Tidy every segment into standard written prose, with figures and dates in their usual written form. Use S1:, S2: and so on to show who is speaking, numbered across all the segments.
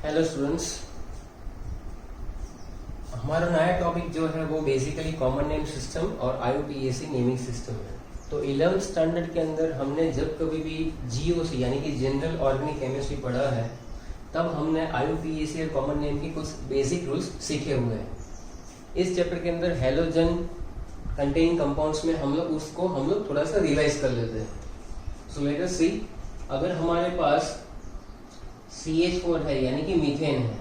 S1: Hello students, हमारा नया topic जो है वो बेसिकली कॉमन नेम सिस्टम और IUPAC नेमिंग सिस्टम है। तो 11th स्टैंडर्ड के अंदर हमने जब कभी भी GOC यानी कि जनरल ऑर्गेनिक केमिस्ट्री पढ़ा है, तब हमने IUPAC और कॉमन नेम के कुछ बेसिक रूल्स सीखे हुए हैं। इस चैप्टर के अंदर हेलोजन कंटेनिंग कंपाउंड्स में हम लोग थोड़ा सा रिवाइज कर लेते हैं। सो लेट अस सी, अगर हमारे पास CH4 है यानी कि मीथेन है,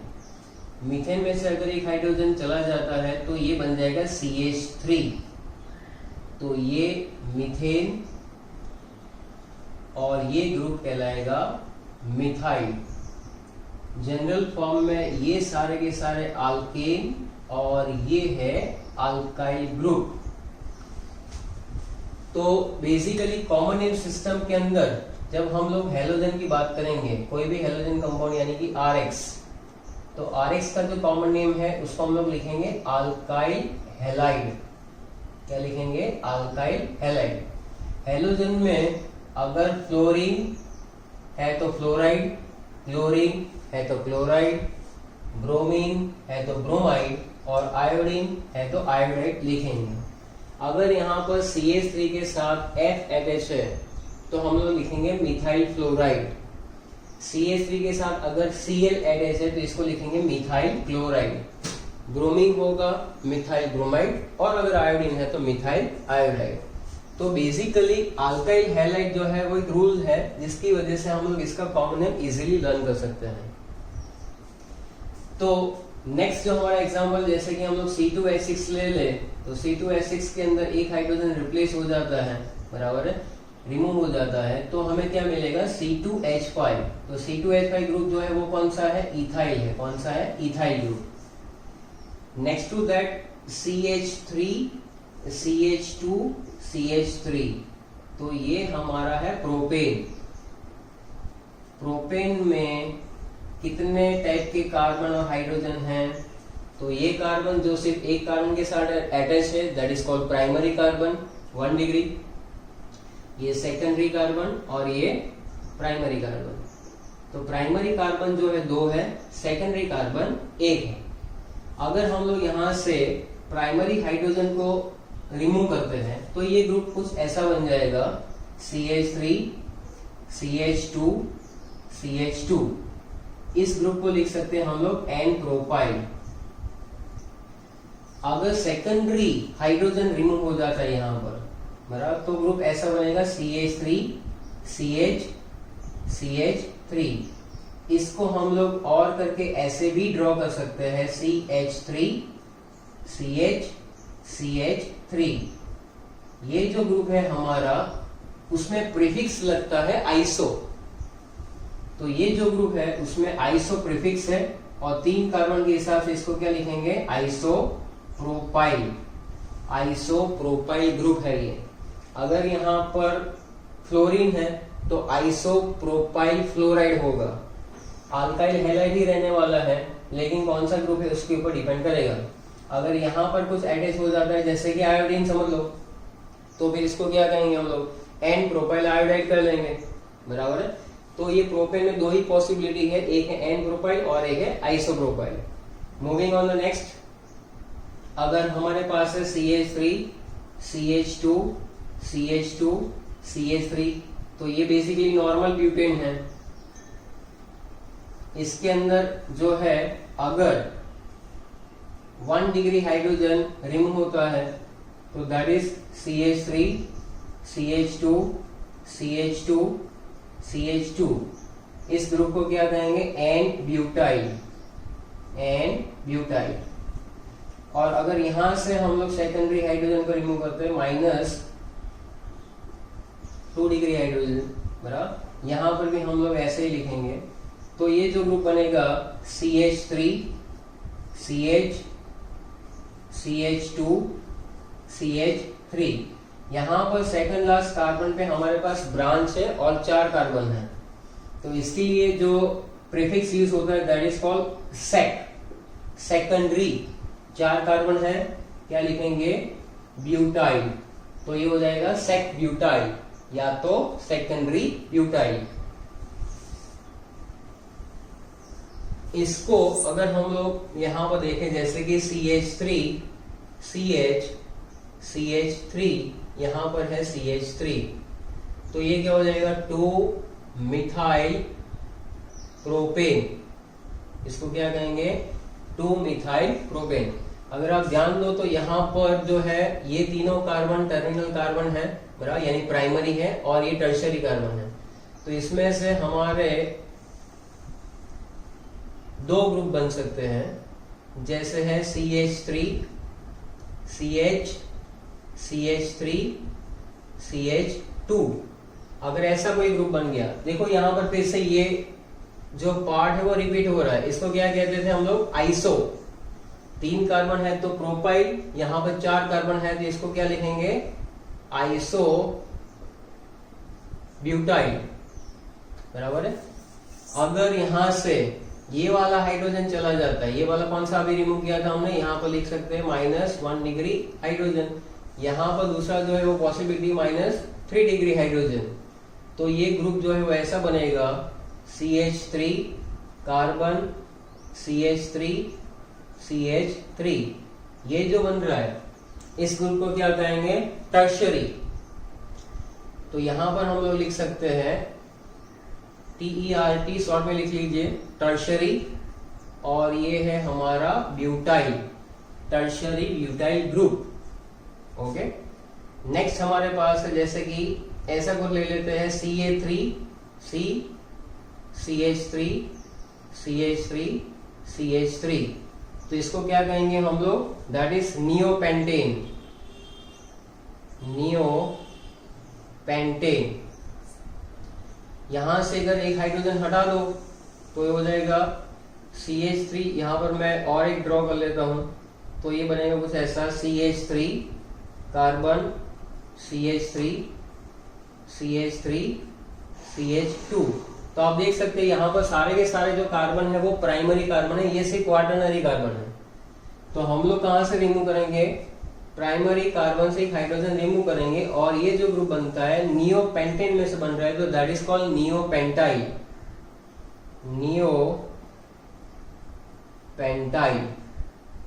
S1: मीथेन में से अगर एक हाइड्रोजन चला जाता है तो ये बन जाएगा CH3। तो ये मीथेन और ये ग्रुप कहलाएगा मिथाइल। जनरल फॉर्म में ये सारे के सारे अल्केन और ये है अल्काइल ग्रुप। तो बेसिकली कॉमन नेम सिस्टम के अंदर जब हम लोग हेलोजन की बात करेंगे, कोई भी हेलोजन कंपाउंड यानी कि RX, तो RX का जो कॉमन नेम है उसको हम लोग लिखेंगे अल्काइल हैलाइड। क्या लिखेंगे? Alkyl halide. हेलोजन में अगर फ्लोरीन है तो फ्लोराइड, क्लोरीन है तो क्लोराइड, ब्रोमीन है तो ब्रोमाइड और आयोडीन है तो आयोडाइड लिखेंगे। अगर यहाँ पर CH3 के साथ F अटैच है तो हम लोग लिखेंगे मिथाइल फ्लोराइड। CH3 के साथ अगर Cl अटैच है तो इसको लिखेंगे मिथाइल क्लोराइड। ब्रोमीन होगा मिथाइल ब्रोमाइड और अगर आयोडीन है तो मिथाइल आयोडाइड। तो बेसिकली अल्काइल हैलाइड जो है वो एक रूल है जिसकी वजह से हम लोग इसका कॉमन नेम इजीली लर्न कर सकते हैं। तो नेक्स्ट जो हमारा एग्जांपल, जैसे कि हम लोग C2H6 ले ले, तो C2H6 के अंदर एक हाइड्रोजन रिप्लेस हो जाता है, बराबर है, रिमूव हो जाता है, तो हमें क्या मिलेगा? C2H5। तो C2H5 ग्रुप जो है वो कौन सा है? इथाइल है। कौन सा है? Ethyl group. Next to that CH3, CH2, CH3, तो ये हमारा है प्रोपेन। प्रोपेन में कितने टाइप के कार्बन और हाइड्रोजन हैं? तो ये कार्बन जो सिर्फ एक कार्बन के साथ अटैच है, that is called primary carbon, 1 degree. ये सेकेंडरी कार्बन और ये प्राइमरी कार्बन। तो प्राइमरी कार्बन जो है 2 है, सेकेंडरी कार्बन 1 है। अगर हम लोग यहाँ से प्राइमरी हाइड्रोजन को रिमूव करते हैं तो ये ग्रुप कुछ ऐसा बन जाएगा, CH3, CH2, CH2। इस ग्रुप को लिख सकते हैं हम लोग N प्रोपाइल। अगर सेकेंडरी हाइड्रोजन रिमूव हो जाता है यहाँ पर, बराबर, तो ग्रुप ऐसा बनेगा CH3, CH, CH3। इसको हम लोग और करके ऐसे भी ड्रॉ कर सकते हैं, CH3, CH, CH3। ये जो ग्रुप है हमारा, उसमें प्रीफिक्स लगता है आइसो। तो ये जो ग्रुप है उसमें आइसो प्रीफिक्स है और 3 कार्बन के हिसाब से इसको क्या लिखेंगे? आइसोप्रोपाइल। आइसोप्रोपाइल ग्रुप है ये। अगर यहाँ पर फ्लोरीन है तो आइसोप्रोपाइल फ्लोराइड होगा। अल्काइल हैलाइड ही रहने वाला है, लेकिन कौन सा ग्रुप है उसके ऊपर डिपेंड करेगा। अगर यहाँ पर कुछ अटैच हो जाता है, जैसे कि आयोडीन समझ लो, तो फिर इसको क्या कहेंगे हम लोग? N प्रोपाइल आयोडाइड कर लेंगे, बराबर है। तो ये प्रोपेन में 2 ही पॉसिबिलिटी है, एक है N प्रोपाइल और एक है isopropyl. Moving on the next, अगर हमारे पास है CH3, CH2, CH2, CH3, तो ये बेसिकली नॉर्मल ब्यूटेन है। इसके अंदर जो है अगर 1 डिग्री हाइड्रोजन रिमूव होता है तो that is CH3, CH2, CH2, CH2। इस ग्रुप को क्या कहेंगे? N butyl, N butyl. और अगर यहां से हम लोग सेकेंडरी हाइड्रोजन को रिमूव करते हैं, -2 डिग्री हाइड्रोजन, बराबर, यहां पर भी हम लोग ऐसे ही लिखेंगे। तो ये जो ग्रुप बनेगा CH3, CH, CH2, CH3। यहाँ पर सेकंड लास्ट कार्बन पे हमारे पास ब्रांच है और 4 कार्बन है, तो इसके लिए जो प्रीफिक्स यूज होता है that is called sec, secondary. 4 carbon है, क्या लिखेंगे? ब्यूटाइल। तो ये हो जाएगा सेक ब्यूटाइल या तो सेकेंडरी ब्यूटाइल। इसको अगर हम लोग यहाँ पर देखें जैसे कि CH3 CH3 यहाँ पर है CH3, तो ये क्या हो जाएगा 2 मिथाइल प्रोपेन, इसको क्या कहेंगे 2 मिथाइल प्रोपेन। अगर आप ध्यान दो तो यहाँ पर जो है ये तीनों कार्बन टर्मिनल कार्बन है बराबर, यानी प्राइमरी है, और ये टर्शियरी कार्बन है। तो इसमें से हमारे 2 ग्रुप बन सकते हैं, जैसे है CH3 CH3 CH2। अगर ऐसा कोई ग्रुप बन गया, देखो यहाँ पर फिर से ये जो पार्ट है वो रिपीट हो रहा है, इसको क्या कहते थे हम लोग आइसो। 3 कार्बन है तो प्रोपाइल, यहाँ पर 4 कार्बन है तो इसको क्या लिखेंगे आइसो ब्यूटाइल, बराबर है। अगर यहां से ये वाला हाइड्रोजन चला जाता है, ये वाला कौन सा अभी रिमूव किया था हमने, यहाँ पर लिख सकते हैं -1 डिग्री हाइड्रोजन। यहाँ पर दूसरा जो है वो पॉसिबिलिटी -3 डिग्री हाइड्रोजन। तो ये ग्रुप जो है वो ऐसा बनेगा CH3 कार्बन CH3 CH3। ये जो बन रहा है इस ग्रुप को क्या कहेंगे टर्शियरी। तो यहां पर हम लोग लिख सकते हैं TERT, शॉर्ट में लिख लीजिए टर्शियरी, और ये है हमारा butyl, tertiary butyl group. Okay, next हमारे पास है जैसे कि ऐसा कुछ ले लेते हैं CA3 CH3 CH3 CH3। तो इसको क्या कहेंगे हम लोग, दैट इज नियोपेंटेन, नियोपेंटेन। यहां से अगर एक हाइड्रोजन हटा दो तो ये हो जाएगा CH3, यहां पर मैं और एक ड्रॉ कर लेता हूं, तो ये बनेगा कुछ ऐसा CH3 carbon CH3 CH3 CH2। तो आप देख सकते हैं यहाँ पर सारे के सारे जो कार्बन है वो प्राइमरी कार्बन है, ये सिर्फ क्वाटरनरी कार्बन है। तो हम लोग कहां से रिमूव करेंगे, प्राइमरी कार्बन से एक हाइड्रोजन रिमूव करेंगे, और ये जो ग्रुप बनता है नियोपेंटेन में से बन रहा है, तो that is called neopentyl, neopentyl,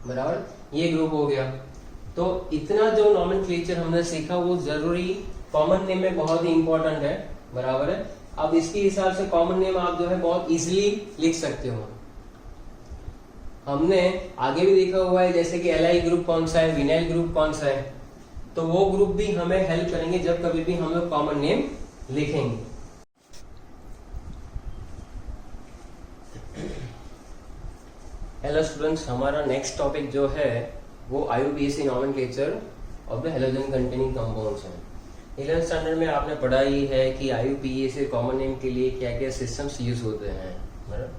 S1: बराबर, ये ग्रुप हो गया। तो इतना जो नॉमेनक्लेचर हमने सीखा वो जरूरी कॉमन नेम में बहुत ही इंपॉर्टेंट है, बराबर है। अब इसके हिसाब से कॉमन नेम आप जो है बहुत इजीली लिख सकते हो। हमने आगे भी देखा हुआ है जैसे कि एलाइल ग्रुप कौन सा है, विनाइल ग्रुप कौन सा है, तो वो ग्रुप भी हमें हेल्प करेंगे जब कभी भी हम लोग कॉमन नेम लिखेंगे। हेलो स्टूडेंट्स, हमारा नेक्स्ट टॉपिक जो है वो IUPAC nomenclature of the halogen containing compounds है। 11th स्टैंडर्ड में आपने पढ़ा ही है कि IUPAC कॉमन नेम के लिए क्या क्या सिस्टम्स यूज होते हैं, बराबर।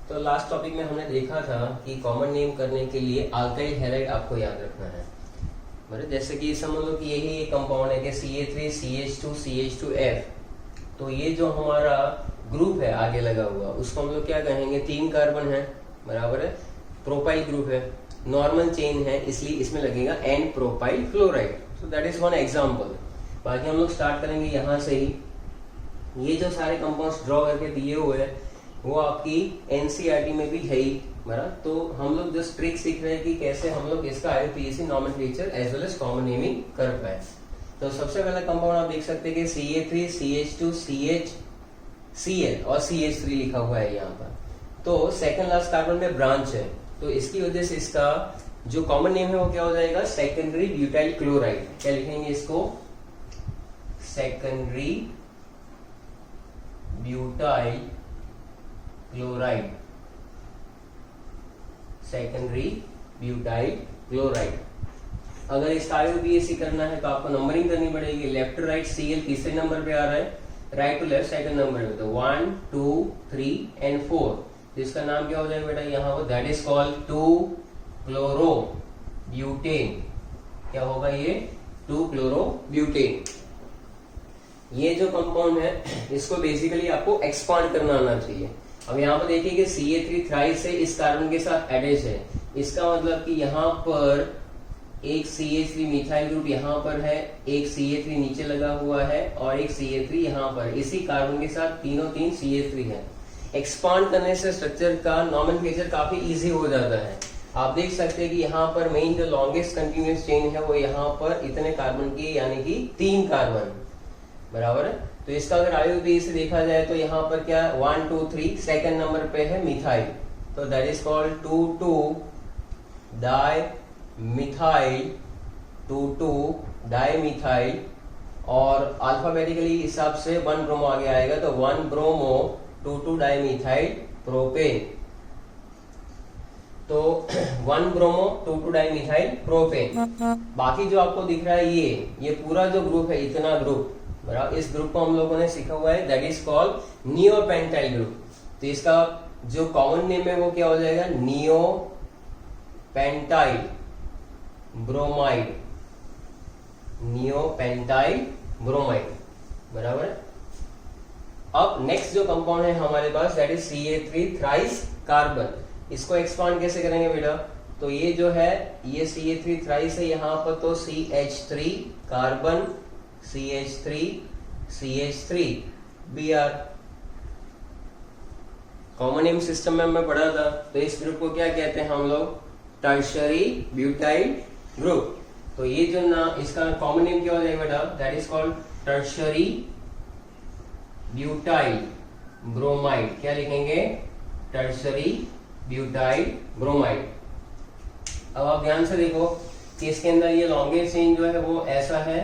S1: तो लास्ट टॉपिक में हमने देखा था कि कॉमन नेम करने के लिए अल्काइल हैलाइड आपको याद रखना है, बराबर। जैसे कि समझ लो कि यही कंपाउंड है कि CA3 CH2 CH2F। तो ये जो हमारा ग्रुप है आगे लगा हुआ उसको हम लोग क्या कहेंगे, 3 कार्बन है, बराबर है, प्रोपाइल ग्रुप है, नॉर्मल चेन है, इसलिए इसमें लगेगा N propyl chloride. So that is one example. बाकी हम लोग स्टार्ट करेंगे यहाँ से ही। ये जो सारे कंपाउंड्स ड्रॉ करके दिए हुए हैं वो आपकी NCERT में भी है ही, बराबर। तो हम लोग जस्ट ट्रिक सीख रहे हैं कि कैसे हम लोग इसका IUPAC nomenclature as well as common naming कर पाए। तो सबसे पहला कंपाउंड आप देख सकते हैं कि CA3 CH2 CHCl और CH3 लिखा हुआ है यहाँ पर। तो सेकंड लास्ट कार्बन में ब्रांच है, तो इसकी वजह से इसका जो कॉमन नेम है वो क्या हो जाएगा, सेकेंडरी ब्यूटाइल क्लोराइड। क्या लिखेंगे इसको, secondary butyl chloride, secondary butyl chloride. अगर इसका IUPAC करना है तो आपको नंबरिंग करनी पड़ेगी, लेफ्ट टू राइट Cl तीसरे नंबर पे आ रहा है, right to left second number पे, तो 1 2 3 एंड 4। तो इसका नाम क्या हो जाएगा बेटा यहाँ पर, दैट इज कॉल्ड 2-क्लोरोब्यूटेन। क्या होगा ये, 2-क्लोरोब्यूटेन। ये जो कंपाउंड है इसको बेसिकली आपको एक्सपांड करना आना चाहिए। अब यहाँ पर देखिए कि CA3 थ्राइस से इस कार्बन के साथ अटैच है, इसका मतलब कि यहाँ पर एक CH3 मिथाइल ग्रुप यहाँ पर है, एक CA3 नीचे लगा हुआ है और एक CA3 यहाँ पर, इसी कार्बन के साथ तीनों 3 CH3 है। एक्सपांड करने से स्ट्रक्चर का नॉमेनक्लेचर काफी इजी हो जाता है। आप देख सकते हैं कि यहाँ पर मेन जो लॉन्गेस्ट कंटिन्यूअस चेन है वो यहाँ पर इतने कार्बन की यानी कि 3 कार्बन, बराबर है। तो इसका अगर IUPAC से देखा जाए तो यहाँ पर क्या 1 2 3 सेकंड नंबर पे है मिथाइल, तो that is called 2 di methyl, 2 di methyl. और अल्फाबेटिकली हिसाब से 1 ब्रोमो आगे आएगा तो 1 ब्रोमो 2 डाई मिथाइल प्रोपेन। तो 1 ब्रोमो 2 डाई मिथाइल प्रोपेन। बाकी जो आपको दिख रहा है ये पूरा जो ग्रुप है, इतना ग्रुप, बराबर, इस ग्रुप को हम लोगों ने सीखा हुआ है, that is called neopentyl group. तो इसका जो कॉमन नेम है वो क्या हो जाएगा, नियोपेंटाइल ब्रोमाइड, नियोपेंटाइल ब्रोमाइड, बराबर। अब नेक्स्ट जो कंपाउंड है हमारे पास that is CH3 thrice carbon. इसको एक्सपांड कैसे करेंगे बेटा, तो ये जो है ये CH3 थ्राइस है, यहाँ पर तो CH3 carbon, CH3 Br। Common name system में मैं पढ़ा था, तो इस ग्रुप को क्या कहते हैं हम लोग, टर्शियरी ब्यूटाइल ग्रुप। तो ये जो ना इसका कॉमन नेम क्या हो जाएगा बेटा, that is called tertiary butyl bromide. क्या लिखेंगे, टर्शियरी ब्यूटाइल ब्रोमाइड। अब आप ध्यान से देखो कि इसके अंदर ये लॉन्गेस्ट चेन जो है वो ऐसा है,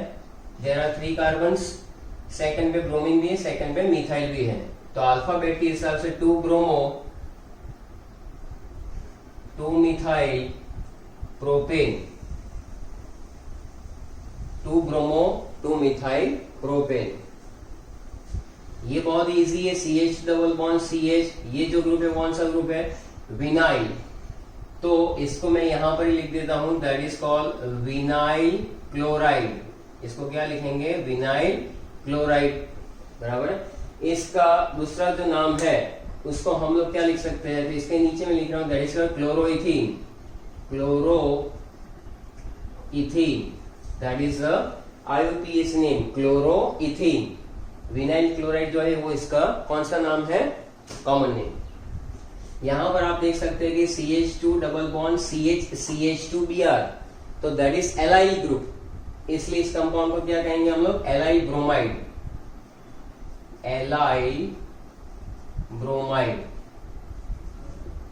S1: देयर आर 3 कार्बन्स, सेकंड पे ब्रोमीन भी है, सेकंड पे मिथाइल भी है। तो अल्फाबेट के हिसाब से 2 bromo 2 methyl propane, 2 bromo 2 methyl propane. ये बहुत इजी है, CH डबल बॉन्ड CH, ये जो ग्रुप है कौन सा ग्रुप है, विनाइल। तो इसको मैं यहां पर ही लिख देता हूं, that is called vinyl chloride. इसको क्या लिखेंगे, विनाइल क्लोराइड, बराबर है। इसका दूसरा जो नाम है उसको हम लोग क्या लिख सकते हैं, तो इसके नीचे में लिख रहा हूं, that is chloroethene, chloroethene, that is the IUPAC name, chloroethene. Vinyl chloride जो है वो इसका कौन सा नाम है, कॉमन नेम। यहां पर आप देख सकते हैं कि CH2 डबल बॉन्ड CH2Br, तो दैट इज एलाइल ग्रुप, इसलिए इस कंपाउंड को क्या कहेंगे हम लोग, allyl bromide, allyl bromide,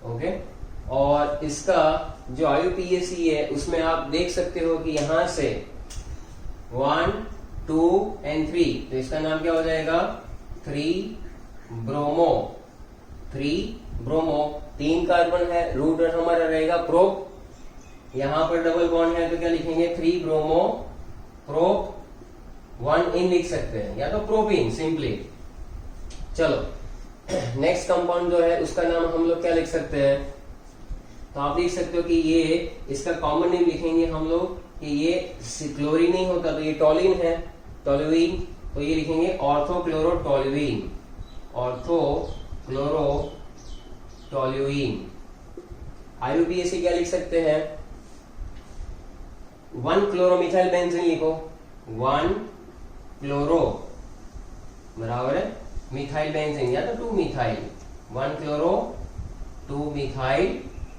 S1: okay. और इसका जो IUPAC है उसमें आप देख सकते हो कि यहां से 1 2 and 3, तो इसका नाम क्या हो जाएगा, 3 ब्रोमो, 3 कार्बन है, रूट हमारा रहेगा प्रोप, यहां पर डबल बॉन्ड है तो क्या लिखेंगे, 3 ब्रोमो प्रोप, 1 इन लिख सकते हैं, या तो प्रोपीन सिंपली। चलो नेक्स्ट कंपाउंड जो है उसका नाम हम लोग क्या लिख सकते हैं, तो आप देख सकते हो कि ये इसका कॉमन नेम लिखेंगे हम लोग कि ये क्लोरीन नहीं होता, तो ये टॉलिन है, टोलुइन, तो ये लिखेंगे ऑर्थोक्लोरोटोलुइन, ऑर्थोक्लोरोटोलुइन। IUPAC क्या लिख सकते हैं, 1 क्लोरोमिथाइल बेंजीन लिखो, 1 क्लोरो, बराबर है मिथाइल बेंजीन, या तो 2 मिथाइल, 1 क्लोरो 2 मिथाइल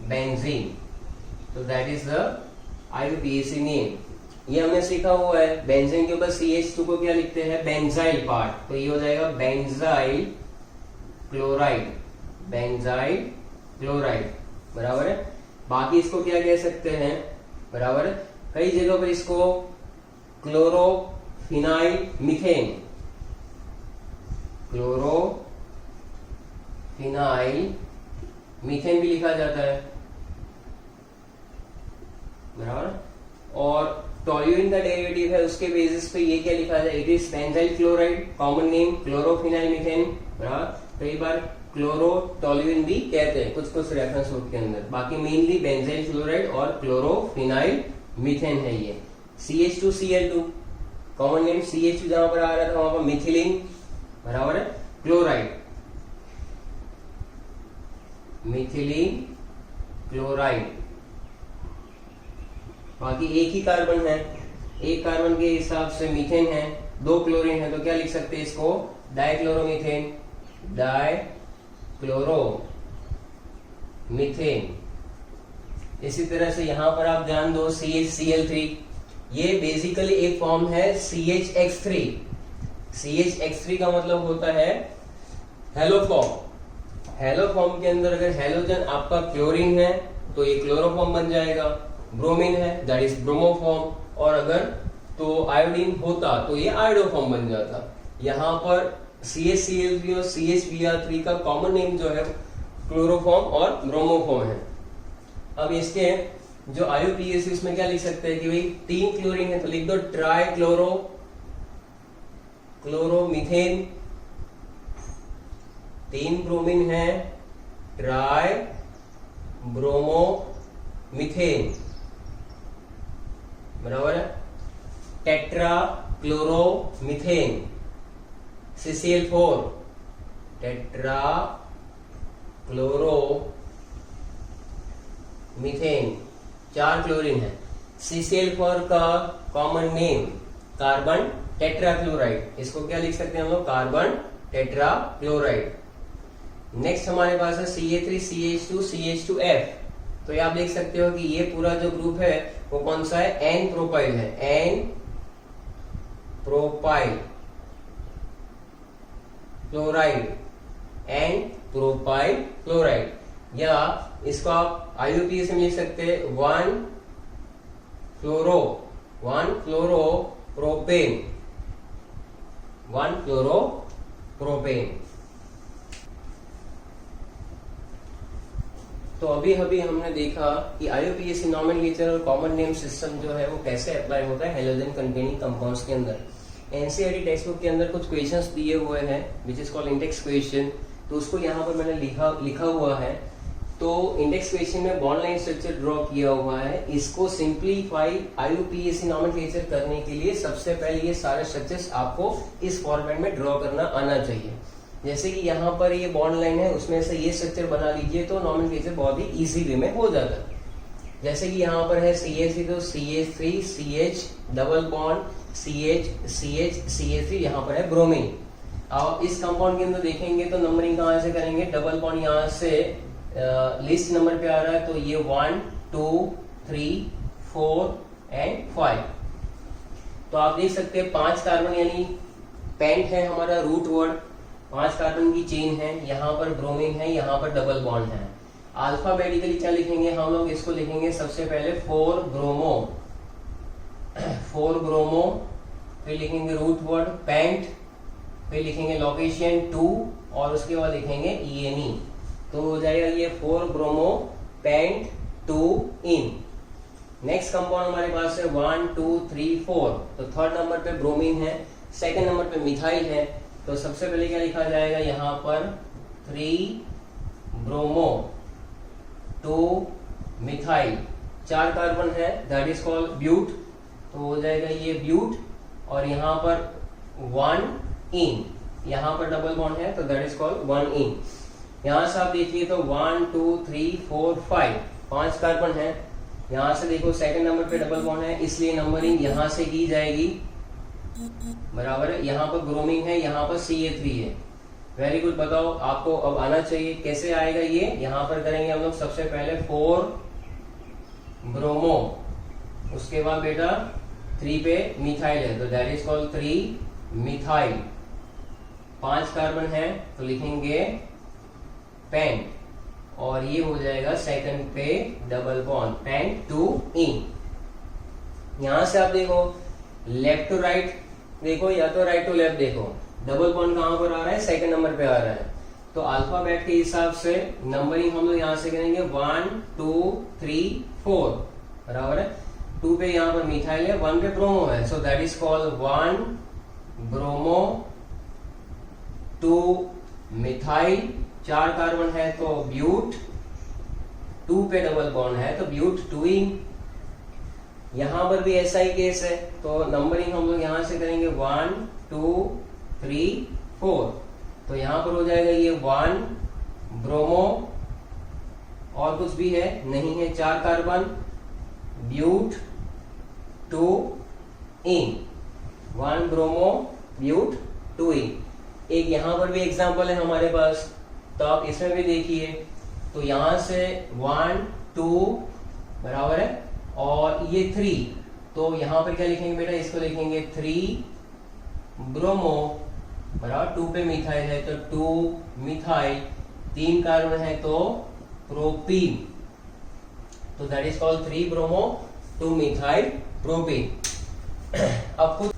S1: बेंजीन, तो that is the IUPAC name. ये हमने सीखा हुआ है, बेंजीन के ऊपर CH2 को क्या लिखते हैं, बेंजाइल पार्ट, तो ये हो जाएगा बेंजाइल क्लोराइड, बेंजाइल क्लोराइड, बराबर है। बाकी इसको क्या कह सकते हैं, बराबर है, कई जगह पर इसको क्लोरोफिनाइल मीथेन, क्लोरोफिनाइल मीथेन भी लिखा जाता है, बराबर। और टोल्यूइन का डेरिवेटिव है, उसके बेसिस पे ये क्या लिखा जाए, it is benzyl chloride, common name chlorophenyl methane, बराबर। कई बार क्लोरोटोल्यूइन भी कहते हैं कुछ रेफरेंस नोट के अंदर, बाकी मेनली बेंजाइल क्लोराइड और क्लोरोफिनाइल मीथेन है ये। CH2Cl2, कॉमन नेम CH2 जहां पर आ रहा था वहां पर मिथिलीन, बराबर है, क्लोराइड, मिथिलीन क्लोराइड। बाकी एक ही कार्बन है, एक कार्बन के हिसाब से मीथेन है, 2 क्लोरीन है, तो क्या लिख सकते हैं इसको, डाइक्लोरोमीथेन, क्लोरो मीथेन। इसी तरह से यहां पर आप ध्यान दो CHCl3, ये बेसिकली एक फॉर्म है CHX3। CHX3 का मतलब होता है हेलोफॉर्म। हेलोफॉर्म के अंदर अगर हेलोजन आपका क्लोरीन है तो ये क्लोरोफॉर्म बन जाएगा, ब्रोमीन है दैट इज ब्रोमोफॉर्म, और अगर तो आयोडीन होता तो ये आयोडोफॉर्म बन जाता। यहाँ पर CHCl3 और CHBr3 का कॉमन नेम जो है क्लोरोफॉर्म और ब्रोमोफॉर्म है। अब इसके जो IUPAC इसमें क्या लिख सकते हैं कि भाई 3 क्लोरीन है तो लिख दो ट्राई क्लोरोमीथेन, 3 ब्रोमीन है ट्राई ब्रोमोमीथेन, बराबर है। Tetra chloromethane CCl4, tetra chloro methane, 4 chlorine है। CCl4 का कॉमन नेम कार्बन टेट्राक्लोराइड, इसको क्या लिख सकते हैं हम लोग, कार्बन टेट्राक्लोराइड। नेक्स्ट हमारे पास है CA3CH2CH2F, तो ये आप देख सकते हो कि ये पूरा जो ग्रुप है वो कौन सा है, एन प्रोपाइल है, n propyl chloride, n propyl chloride, या इसको आप IUPAC में लिख सकते हैं 1 फ्लोरो प्रोपेन, 1 फ्लोरो प्रोपेन। तो अभी हमने देखा कि IUPAC नॉमेनक्लेचर और कॉमन नेम सिस्टम जो है वो कैसे अप्लाई होता है हेलोजन कंटेनिंग कंपाउंड्स के अंदर। NCERT टेक्स्ट बुक के अंदर कुछ क्वेश्चंस दिए हुए हैं which is called index question, तो उसको यहाँ पर मैंने लिखा हुआ है। तो इंडेक्स क्वेश्चन में बॉन्ड लाइन स्ट्रक्चर ड्रॉ किया हुआ है। इसको सिंप्लीफाई IUPAC नॉमेनक्लेचर करने के लिए सबसे पहले ये सारे स्ट्रक्चर्स आपको इस फॉर्मेट में ड्रॉ करना आना चाहिए। जैसे कि यहाँ पर ये बॉन्ड लाइन है, उसमें से ये स्ट्रक्चर बना लीजिए तो नॉमेनक्लेचर बहुत ही इजी वे में हो जाता है। जैसे कि यहाँ पर है CH3 तो CH3 CH double bond CH3, यहाँ पर है ब्रोमीन। अब इस कंपाउंड के अंदर देखेंगे तो नंबरिंग कहाँ से करेंगे, डबल बॉन्ड यहाँ से लिस्ट नंबर पे आ रहा है तो ये 1 2 3 4 एंड 5। तो आप देख सकते हैं 5 कार्बन यानी पेंट है हमारा रूट वर्ड, 5 कार्बन की चेन है, यहाँ पर ब्रोमीन है, यहाँ पर डबल बॉन्ड है। अल्फाबेटिकली क्या लिखेंगे हम लोग, इसको लिखेंगे सबसे पहले 4 ब्रोमो, फिर लिखेंगे रूट वर्ड पेंट, फिर लिखेंगे लोकेशन 2 और उसके बाद लिखेंगे ENE, तो हो जाएगा ये 4 ब्रोमो पेंट 2 इन। नेक्स्ट कंपाउंड हमारे पास है 1 2 3 4, तो थर्ड नंबर पे ब्रोमीन है, सेकंड नंबर पे मिथाइल है, तो सबसे पहले क्या लिखा जाएगा यहाँ पर 3 ब्रोमो 2 मिथाइल, 4 कार्बन है दैट इज कॉल्ड ब्यूट, तो हो जाएगा ये ब्यूट, और यहाँ पर 1 इन, यहाँ पर डबल बॉन्ड है तो दैट इज कॉल्ड 1 इन। यहाँ से आप देखिए तो 1 2 3 4 5 कार्बन है, यहाँ से देखो सेकंड नंबर पे डबल बॉन्ड है इसलिए नंबरिंग यहाँ से की जाएगी, बराबर है। यहाँ पर ब्रोमीन है, यहाँ पर CA3 है, वेरी गुड। बताओ आपको अब आना चाहिए, कैसे आएगा ये, यहाँ पर करेंगे हम लोग सबसे पहले 4 ब्रोमो, उसके बाद बेटा 3 पे मिथाइल है तो that is called 3 methyl, 5 carbon है तो लिखेंगे पेंट, और ये हो जाएगा सेकंड पे डबल बॉन्ड पेंट 2 इन। यहां से आप देखो लेफ्ट टू राइट देखो या तो राइट टू लेफ्ट देखो, डबल बॉन्ड कहां पर आ रहा है, सेकंड नंबर पे आ रहा है, तो अल्फाबेट के हिसाब से नंबरिंग हम लोग यहां से करेंगे 1 2 3 4, बराबर है। 2 पे यहाँ पर मिथाइल है, 1 पे ब्रोमो है, so that is called 1 bromo 2 methyl, 4 carbon है तो ब्यूट, 2 पे डबल बॉन्ड है तो ब्यूट 2इन। यहां पर भी ऐसा ही केस है, तो नंबरिंग हम लोग यहां से करेंगे 1 2 3 4, तो यहां पर हो जाएगा ये 1 ब्रोमो, और कुछ भी है नहीं है, 4 कार्बन ब्यूट 2 इन, 1 ब्रोमो ब्यूट 2 इन। एक यहां पर भी एग्जांपल है हमारे पास, तो आप इसमें भी देखिए, तो यहां से 1 2 बराबर है और ये 3, तो यहां पर क्या लिखेंगे बेटा, इसको लिखेंगे 3 ब्रोमो बराबर 2 पे मिथाइल है तो 2 मिथाइल, 3 कार्बन है तो प्रोपीन, तो that is called 3 bromo 2 methyl propene. अब कुछ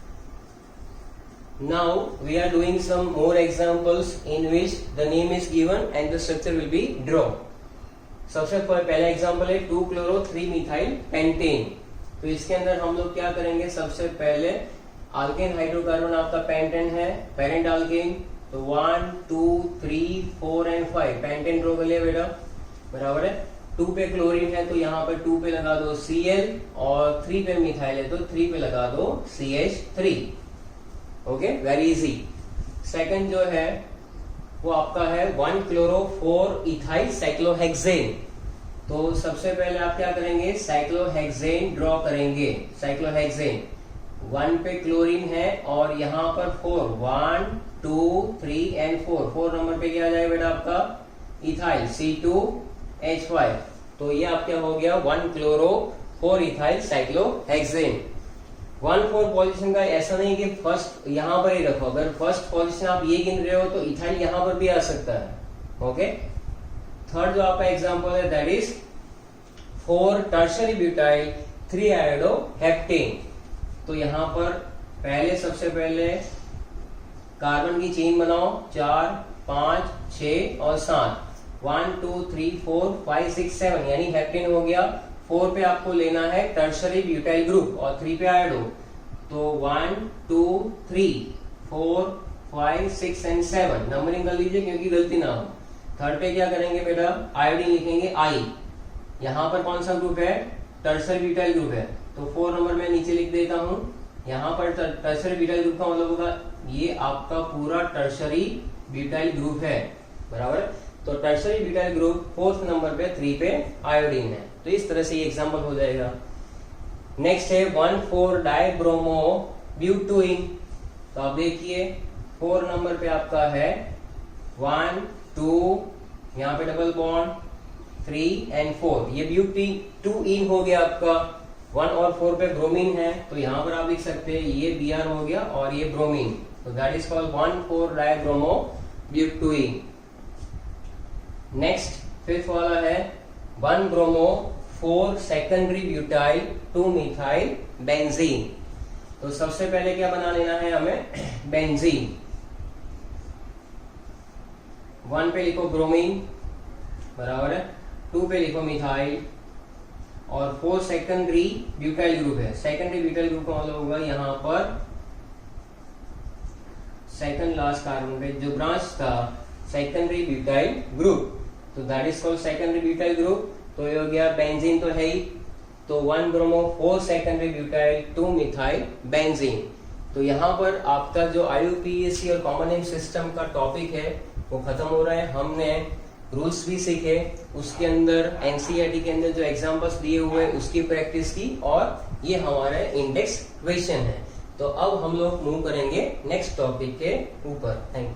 S1: now we are doing some more examples in which the name is given and the structure will be drawn। सबसे पहला एग्जांपल है 2 क्लोरो 3 मिथाइल पेंटेन। तो इसके अंदर हम लोग क्या करेंगे, सबसे पहले अल्केन हाइड्रोकार्बन आपका पेंटेन है, पेरेंट अल्केन, तो 1 2 3 4 एंड 5 पेंटेन ड्रॉ कर लिया बेटा, बराबर है। 2 पे क्लोरीन है तो यहाँ पर 2 पे लगा दो Cl और 3 पे मिथाइल है तो 3 पे लगा दो CH3। Okay, very easy. Second जो है वो आपका है 1 क्लोरो 4 इथाइल साइक्लोहेक्सेन। तो सबसे पहले आप क्या करेंगे, साइक्लोहेक्सेन ड्रॉ करेंगे। साइक्लोहेक्सेन 1 पे क्लोरीन है और यहाँ पर 4 1 2 3 एंड 4 नंबर पे क्या आ जाएगा बेटा आपका इथाइल C2H5। तो ये आपका हो गया 1 क्लोरो 4 इथाइल साइक्लोहेक्सेन। 1-4 पोजीशन का ऐसा नहीं कि फर्स्ट यहां पर ही रखो, अगर फर्स्ट पोजीशन आप ये गिन रहे हो तो इथाइल यहां पर भी आ सकता है। ओके, थर्ड जो आपका एग्जांपल है that is 4 tertiary butyl 3 iodo heptane. तो यहां पर पहले सबसे पहले कार्बन की चेन बनाओ 4 5 6 और 7 1 2 3 4 5 6 7 यानी हेप्टेन हो गया। 4 पे आपको लेना है टर्शरी ब्यूटाइल ग्रुप और 3 पे आयोडो, तो 1 2 3 4 5 6 एंड 7 नंबरिंग कर लीजिए क्योंकि गलती ना हो। थर्ड पे क्या करेंगे बेटा, आयोडीन लिखेंगे I। यहाँ पर कौन सा ग्रुप है, टर्शरी ब्यूटाइल ग्रुप है, तो 4 नंबर में नीचे लिख देता हूँ। यहाँ पर टर्शरी ब्यूटाइल ग्रुप का मतलब होगा ये आपका पूरा टर्शरी ब्यूटाइल ग्रुप है, बराबर। तो tertiary butyl group 4th number पे 3 पे आयोडीन है। तो इस तरह से ये एग्जांपल हो जाएगा। नेक्स्ट है 1,4 डाइब्रोमो ब्यूटुइन। तो आप देखिए 4 नंबर पे आपका है 1 2 यहाँ पे डबल बॉन्ड 3 एंड 4, ये ब्यूटीन 2 इन हो गया आपका। 1 और 4 पे ब्रोमीन है तो यहाँ पर आप लिख सकते हैं ये Br हो गया और ये ब्रोमीन, तो that is called 1,4 dibromo butyne. Next 5th वाला है 1 bromo 4 secondary butyl 2 methyl benzene. तो सबसे पहले क्या बना लेना है हमें, बेंजीन। 1 पे लिखो ब्रोमीन, बराबर है, 2 पे लिखो मिथाइल और 4 सेकेंडरी ब्यूटाइल ग्रुप है। सेकेंडरी ब्यूटाइल ग्रुप का मतलब होगा यहाँ पर सेकंड लास्ट कार्बन पे जो ब्रांच था सेकेंडरी ब्यूटाइल ग्रुप, तो that is called secondary butyl group. तो ये हो गया बेंजीन तो है ही, तो 1 bromo 4 secondary butyl 2 methyl benzene. तो यहाँ पर आपका जो IUPAC और कॉमन नेम सिस्टम का टॉपिक है वो खत्म हो रहा है। हमने रूल्स भी सीखे, उसके अंदर NCERT के अंदर जो एग्जांपल्स दिए हुए उसकी प्रैक्टिस की और ये हमारा इंडेक्स क्वेश्चन है। तो अब हम लोग मूव करेंगे नेक्स्ट टॉपिक के ऊपर। Thank you.